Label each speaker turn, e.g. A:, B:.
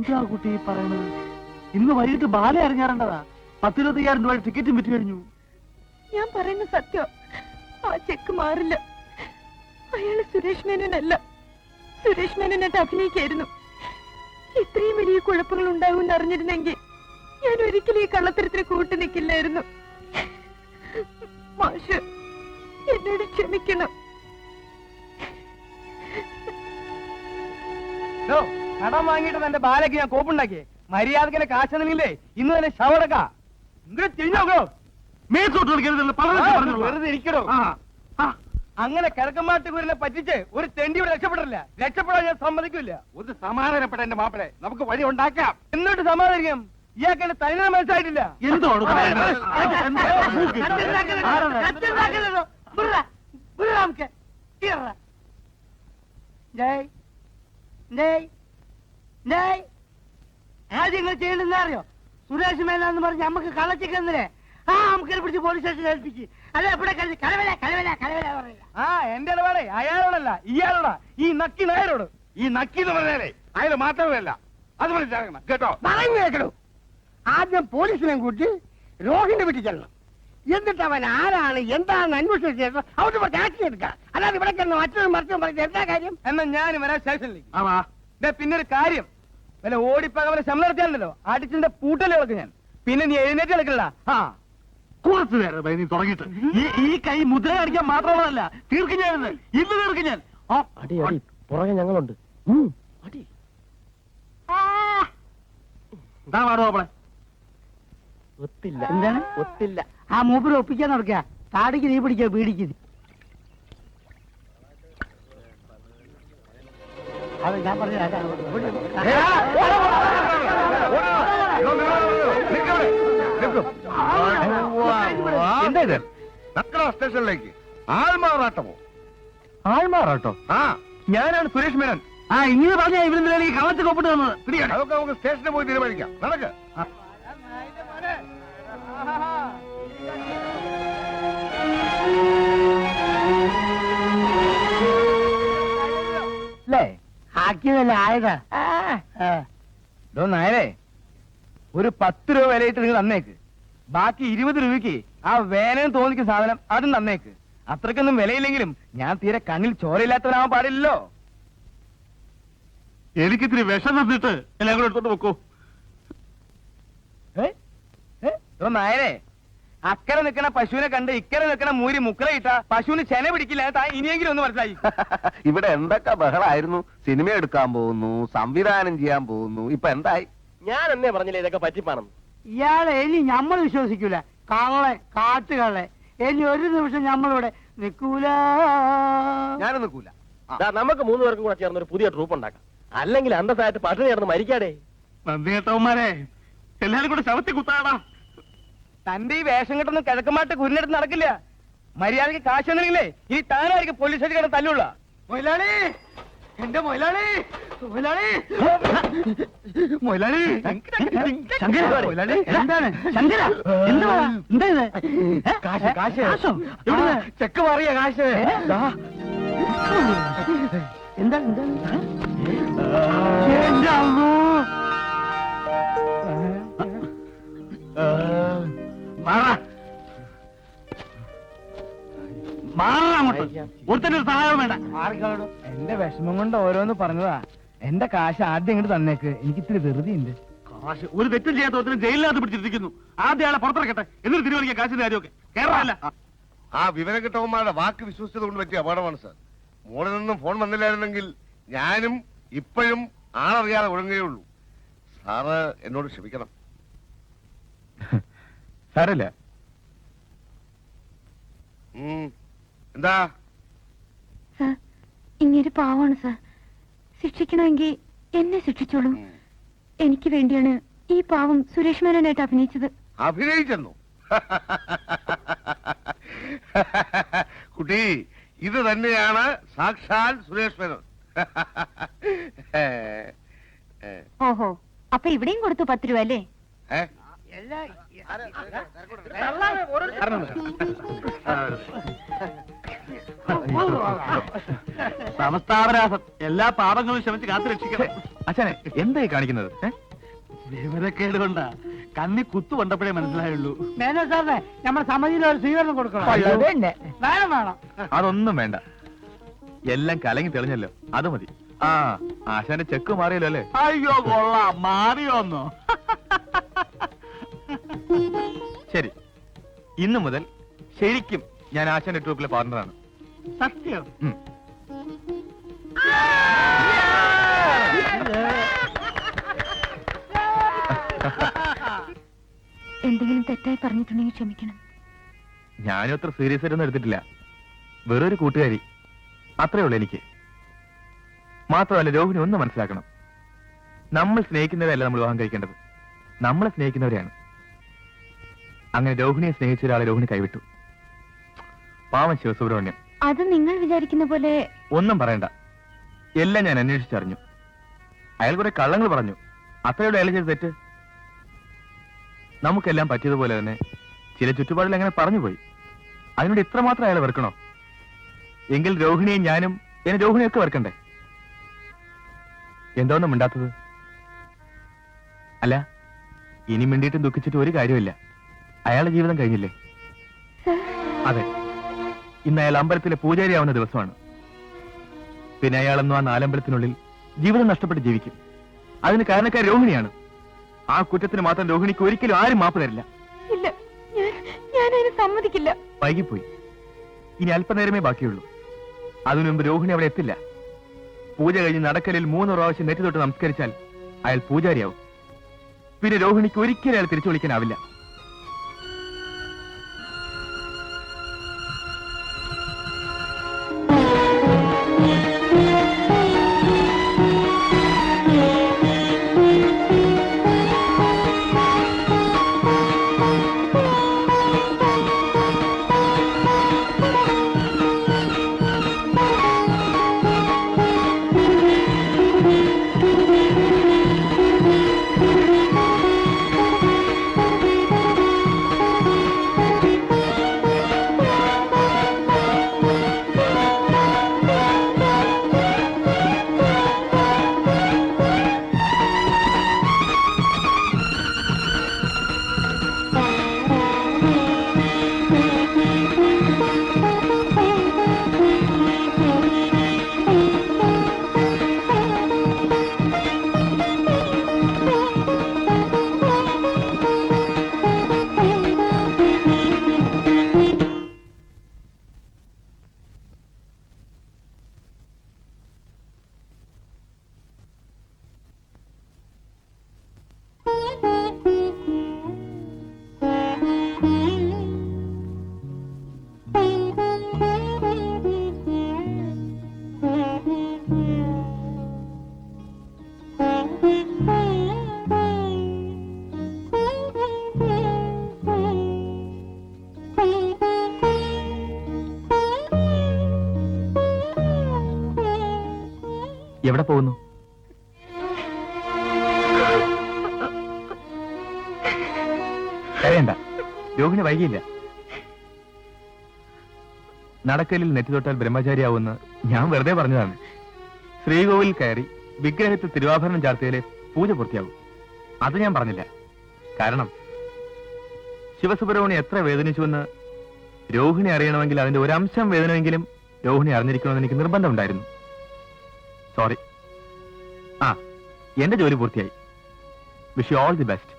A: എന്താ കുട്ടി പറയണത്? ഇന്ന് വൈകിട്ട് ബാല ഇറങ്ങാറേണ്ടതാ. 10-25,000 രൂപ ടിക്കറ്റും വിറ്റ് കഴിഞ്ഞു.
B: ഞാൻ പറയുന്ന സത്യം. ആ ചെക്ക് മാറില്ല. അയാള് സുരേഷ് മേനോനല്ല. സുരേഷ് മേനോനായിട്ട് അഭിനയിക്കായിരുന്നു. ഇത്രയും വലിയ കുഴപ്പങ്ങൾ ഉണ്ടാകുമെന്ന് അറിഞ്ഞിരുന്നെങ്കിൽ ഞാൻ ഒരിക്കലും ഈ കള്ളത്തരത്തിന് കൂട്ടു നിൽക്കില്ലായിരുന്നു. മാഷ് എന്നോട് ക്ഷമിക്കണം.
C: കടം വാങ്ങിയിട്ട് എന്റെ ബാലയ്ക്ക് ഞാൻ കോപ്പുണ്ടാക്കിയേ. മര്യാദക്കിന്റെ കാശെന്നില്ലേ ഇന്ന് തന്നെ ശവടക്കാ. വെറുതെ ഇരിക്കണോ? അങ്ങനെ കിഴക്കമ്മാട്ടുകൂരിനെ പറ്റിച്ച് ഒരു തെണ്ടിയോട് രക്ഷപ്പെടില്ല. രക്ഷപ്പെടാൻ ഞാൻ സമ്മതിക്കില്ല.
D: ഒന്ന് സമാധാനപ്പെട്ട എന്റെ മാപ്പിളെ, നമുക്ക് വഴി ഉണ്ടാക്കാം.
C: എന്നിട്ട് സമാധാനിക്കാം. ഇയാൾക്ക് എന്റെ തനിനെ മനസ്സിലായിട്ടില്ല.
A: എന്തോട്
E: ആദ്യം നിങ്ങൾ ചെയ്യണമെന്ന് അറിയോ? സുരേഷ് മേനാന്ന് പറഞ്ഞ് നമുക്ക് കളച്ചിക്കെന്നില്ലേ നമുക്ക് പിടിച്ച് പോലീസ് സ്റ്റേഷനിൽ ഏൽപ്പിച്ച് അല്ല ഇവിടെ കലവല കലവല കലവല പറയില്ല.
C: എന്റെ ഇടപാടേ അയാളോടല്ല, ഇയാളോടാ. ഈ നക്കി നായരോട്.
D: ഈ നക്കി എന്ന് പറഞ്ഞാലേ അയാൾ മാത്രമല്ല, അത് മനസ്സിലാക്കണം കേട്ടോ.
E: പറഞ്ഞു കേൾക്കണു. ആദ്യം പോലീസിനെ കൂട്ടി രോഹിന്റെ വീട്ടിൽ ചെല്ലണം. എന്നിട്ട് അവൻ ആരാണ് എന്താണെന്ന് അന്വേഷിച്ചിട്ട് അവിടെ കുറച്ച് ആക്ഷൻ എടുക്കാം. അല്ലാതെ ഇവിടെ കിടന്ന് മറ്റൊന്നും മറിച്ചും പറഞ്ഞത് എന്താ കാര്യം?
C: എന്നാ ഞാൻ വരാൻ സ്റ്റേഷനിലേക്ക്. പിന്നെ ഒരു കാര്യം, വല്ല ഓടിപ്പകവരെ ശമ്പളം നടത്തിയാലല്ലോ അടിച്ചിന്റെ പൂട്ടലുകളൊക്കെ ഞാൻ. പിന്നെ നീ എഴുന്നേറ്റ് കളിക്കണ്ട.
A: കുറച്ചു നേരം നീ തുടങ്ങിയിട്ട് ഈ കൈ മുദ്ര കാണിക്കാൻ മാത്രമുള്ളതല്ല, തീർക്കും ഞാൻ ഇന്ന് തീർക്കും ഞാൻ.
F: പുറകെ ഞങ്ങളുണ്ട്.
A: എന്താ പാടുവോ അവളെ?
F: ഒത്തില്ല.
E: എന്താണ്
F: ഒത്തില്ല?
E: ആ മൂപ്പര് ഒപ്പിക്കാൻ നടക്കുക. താടിക്ക് നീ പിടിക്കുക, പീടിക്ക്. അത് ഞാൻ പറഞ്ഞ
D: എന്താ ഇത്? നക്കറ സ്റ്റേഷനിലേക്ക് ആൾമാറാട്ടമോ?
C: ആൾമാറാട്ടോ? ഞാനാണ് സുരേഷ് മേനോൻ.
A: ഇങ്ങനെ പറഞ്ഞ ഇവരുടെ കളത്തിൽ ഒപ്പിട്ട് തന്നത്.
D: അതൊക്കെ നമുക്ക് സ്റ്റേഷനിൽ പോയി തീരുമാനിക്കാം. നടക്ക്.
C: അല്ലേ
E: ആക്കിയതല്ലേ ആയതാ.
C: നായരെ, ഒരു 10 രൂപ വിലയിട്ട് നിങ്ങൾ തന്നേക്ക്. ബാക്കി 20 രൂപയ്ക്ക് ആ വേനൽ തോന്നിക്കുന്ന സാധനം അതും തന്നേക്ക്. അത്രക്കൊന്നും വിലയില്ലെങ്കിലും ഞാൻ തീരെ കണ്ണിൽ ചോരയില്ലാത്തവനാവാൻ പാടില്ലല്ലോ.
A: എനിക്കിത്തിരി വിഷം തന്നിട്ട് എല്ലാം കൂടെ എടുത്തോണ്ട് വെക്കോ.
C: നായരെ, അക്കരെ നിൽക്കണ പശുവിനെ കണ്ട് ഇക്കരെ നിൽക്കണ മൂരി മുക്കലയിട്ട പശുവിന് ചെന പിടിക്കില്ല. ഇനിയെങ്കിലും ഒന്ന് മനസ്സിലായി.
G: ഇവിടെ എന്തൊക്കെ ബഹളായിരുന്നു. സിനിമ എടുക്കാൻ പോകുന്നു, സംവിധാനം ചെയ്യാൻ പോകുന്നു. ഇപ്പൊ എന്തായി?
F: ഞാൻ എന്നേ പറഞ്ഞില്ലേ ഇതൊക്കെ പറ്റിപ്പാണെന്ന്.
E: ഇയാളെ ഇനി നമ്മൾ വിശ്വസിക്കൂല. കള്ളെ, കാട്ടുകള്ളെ. ഇനി ഒരു നിമിഷം നമ്മളിവിടെ നിൽക്കൂല.
G: ഞാനും നിൽക്കൂല.
F: നമുക്ക് 3 പേർക്കും കൂടെ ചേർന്ന് ഒരു പുതിയ ട്രൂപ്പ് ഉണ്ടാക്കാം. അല്ലെങ്കിൽ അന്തസ്സായിട്ട് പട്ടിണി ചേർന്ന് മരിക്കാടേ.
A: നന്ദി കേട്ടവന്മാരെ, എല്ലാരും കൂടെ ശവത്തി കുത്താടാ.
C: തന്റെ ഈ വേഷം കെട്ടൊന്നും കിഴക്കമാട്ട് കുരിനടുത്ത് നടക്കില്ല. മര്യാദക്ക് കാശ് തന്നില്ലേ ഇനി താനായിരിക്കും പോലീസ് സ്റ്റേഷൻ കിടന്ന് തല്ലുള്ള.
E: മൊയിലാളി, എന്റെ മൊയിലാളി, മൊയിലാളി,
A: മൊയിലാളി,
E: മൊയിലാളി, എന്താണ് ശങ്കര? എന്താ ഇത്?
C: കാശ് കാശ്
E: എവിടുന്ന്?
C: ചെക്ക് മാറിയ കാശ്.
E: എന്താണ് എന്താണ്?
A: ഒരുത്തന്റെ ഒരു സഹായം വേണ്ട.
C: എന്റെ വിഷമം കൊണ്ട് ഓരോന്ന് പറഞ്ഞതാ. എന്റെ കാശ് ആദ്യം ഇങ്ങോട്ട് തന്നേക്ക്. എനിക്ക് ഇത്തിരി വെറുതെ ഉണ്ട്.
A: കാശ് ഒരു തെറ്റും ചെയ്യാത്ത ഒരുത്തനും ജയിലിനകത്ത് പിടിച്ചിരിക്കുന്നു. ആദ്യം ആളെ പുറത്തിറക്കട്ടെ, എന്നിട്ട് തീരുമാനിക്കാം കാശിന്റെ കാര്യമൊക്കെ. കേരളമല്ല.
D: ആ വിവരം കിട്ടവന്മാരുടെ വാക്ക് വിശ്വസിച്ചത് കൊണ്ട് പറ്റിയ അപകടമാണ് സാർ. മോളിൽ നിന്നും ഫോൺ വന്നില്ലായിരുന്നെങ്കിൽ ഞാനും ഇപ്പോഴും ആളറിയാതെ ഒഴുകുകയുള്ളൂ. സാറ് എന്നോട് ക്ഷമിക്കണം.
C: സാരല്ല.
D: എന്താ?
B: സാർ, ഇങ്ങനെ പാവാണ് സാർ. ശിക്ഷിക്കണമെങ്കിൽ എന്നെ ശിക്ഷിച്ചോളൂ. എനിക്ക് വേണ്ടിയാണ് ഈ പാവം സുരേഷ് മേനോനായിട്ട് അഭിനയിച്ചത്.
D: അഭിനയിച്ചെന്നു? കുട്ടി, ഇത് തന്നെയാണ് സാക്ഷാൽ സുരേഷ് മേനോൻ.
B: ഓഹോ, അപ്പൊ ഇവിടെയും കൊടുത്തു 10 രൂപ അല്ലേ?
A: സമസ്താപരാസം എല്ലാ പാപങ്ങളും ക്ഷമിച്ച് കാത്തു രക്ഷിക്കണം.
C: അച്ഛനെ എന്തായി കാണിക്കുന്നത്?
A: വിവരക്കേട് കൊണ്ടാ കണ്ണി കുത്തു കൊണ്ടപ്പോഴേ മനസ്സിലായുള്ളൂ.
E: മേനോ സാറിനെ നമ്മുടെ സമിതിയിൽ ഒരു സ്വീകരണം കൊടുക്കണം. വേണം വേണം.
C: അതൊന്നും വേണ്ട, എല്ലാം കലങ്ങി തെളിഞ്ഞല്ലോ, അത് മതി. ആ ആശാന്റെ ചെക്ക് മാറിയല്ലോ അല്ലേ?
A: അയ്യോ കൊള്ളാം, മാറിയോന്നോ?
C: ശരി, ഇന്നു മുതൽ ശരിക്കും ഞാൻ ആശാന്റെ ട്രൂപ്പിലെ പാർട്ണറാണ്.
A: സത്യം.
B: എന്തെങ്കിലും തെറ്റായി പറഞ്ഞിട്ടുണ്ടെങ്കിൽ ക്ഷമിക്കണം.
C: ഞാനും അത്ര സീരിയസ് ആയിട്ടൊന്നും എടുത്തിട്ടില്ല. വേറൊരു കൂട്ടുകാരി, അത്രേ ഉള്ളൂ എനിക്ക്. മാത്രമല്ല രോഹിണി ഒന്ന് മനസ്സിലാക്കണം, നമ്മൾ സ്നേഹിക്കുന്നവരല്ല നമ്മൾ വിവാഹം കഴിക്കേണ്ടത്, നമ്മളെ സ്നേഹിക്കുന്നവരെയാണ്. അങ്ങനെ രോഹിണിയെ സ്നേഹിച്ച ഒരാളെ രോഹിണി കൈവിട്ടു. പാവം ശിവസുബ്രഹ്മണ്യം.
B: അത് നിങ്ങൾ വിചാരിക്കുന്ന പോലെ.
C: ഒന്നും പറയണ്ട, എല്ലാം ഞാൻ അന്വേഷിച്ചറിഞ്ഞു. അയാൾ കുറെ കള്ളങ്ങൾ പറഞ്ഞു, അത്രയുടെ അയാൾ ചെയ്ത് തെറ്റ്. നമുക്കെല്ലാം പറ്റിയതുപോലെ തന്നെ ചില ചുറ്റുപാടിൽ അങ്ങനെ പറഞ്ഞുപോയി. അതിനോട് ഇത്രമാത്രം അയാൾ വെറുക്കണോ? എങ്കിൽ രോഹിണിയും ഞാനും എന്നെ രോഹിണിയൊക്കെ വെറുക്കണ്ടേ? എന്തോന്നും മിണ്ടാത്തത്? അല്ല, ഇനി മിണ്ടിയിട്ടും ദുഃഖിച്ചിട്ട് ഒരു കാര്യമില്ല. അയാളുടെ ജീവിതം കഴിഞ്ഞില്ലേ? അതെ, ഇന്ന് അയാൾ അമ്പലത്തിലെ പൂജാരിയാവുന്ന ദിവസമാണ്. പിന്നെ അയാളെന്നും ആ നാലമ്പലത്തിനുള്ളിൽ ജീവിതം നഷ്ടപ്പെട്ട് ജീവിക്കും. അതിന് കാരണക്കാർ രോഹിണിയാണ്. ആ കുറ്റത്തിന് മാത്രം രോഹിണിക്ക് ഒരിക്കലും ആരും മാപ്പ് തരില്ല.
B: ഇല്ല, ഞാനതിന് സമ്മതിക്കില്ല.
C: വൈകിപ്പോയി, ഇനി അല്പനേരമേ ബാക്കിയുള്ളൂ. അതിനു മുമ്പ് രോഹിണി അവിടെ എത്തില്ല. പൂജ കഴിഞ്ഞ് നടക്കലിൽ 3 പ്രാവശ്യം നെറ്റി തൊട്ട് നമസ്കരിച്ചാൽ അയാൾ പൂജാരിയാവും. പിന്നെ രോഹിണിക്ക് ഒരിക്കലും അയാൾ തിരിച്ചു വിളിക്കാനാവില്ല. എവിടെ പോകുന്നു? കരയണ്ട, രോഹിണി വൈകിയില്ല. നടക്കലിൽ നെറ്റി തൊട്ടാൽ ബ്രഹ്മചാരിയാവുമെന്ന് ഞാൻ വെറുതെ പറഞ്ഞതാണ്. ശ്രീകോവിൽ കയറി വിഗ്രഹത്തിൽ തിരുവാഭരണം ചാർത്തിയാലേ പൂജ പൂർത്തിയാവും. അത് ഞാൻ പറഞ്ഞില്ല. കാരണം ശിവസുബ്രഹ്മണ്യം എത്ര വേദനിച്ചുവെന്ന് രോഹിണി അറിയണമെങ്കിൽ അതിന്റെ ഒരംശം വേദനമെങ്കിലും രോഹിണി അറിഞ്ഞിരിക്കണമെന്ന് എനിക്ക് നിർബന്ധമുണ്ടായിരുന്നു. സോറി. എന്റെ ജോലി പൂർത്തിയായി. Wish you all the best.